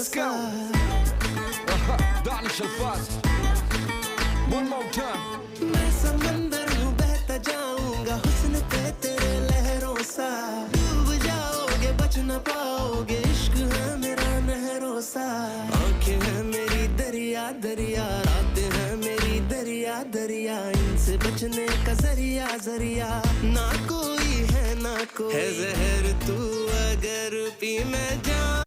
go. Danish Alfaz. One more time. मैं समंदर हूँ बहता जाऊंगा हुस्न पे तेरे लहरों सा डूब जाओगे बच न पाओगे इश्क है मेरा नहरों सा आंखें हैं मेरी दरिया दरिया रातें हैं मेरी दरिया दरिया इनसे बचने का जरिया जरिया ना कोई है ना कोई है जहर तू अगर पी मैं जाऊं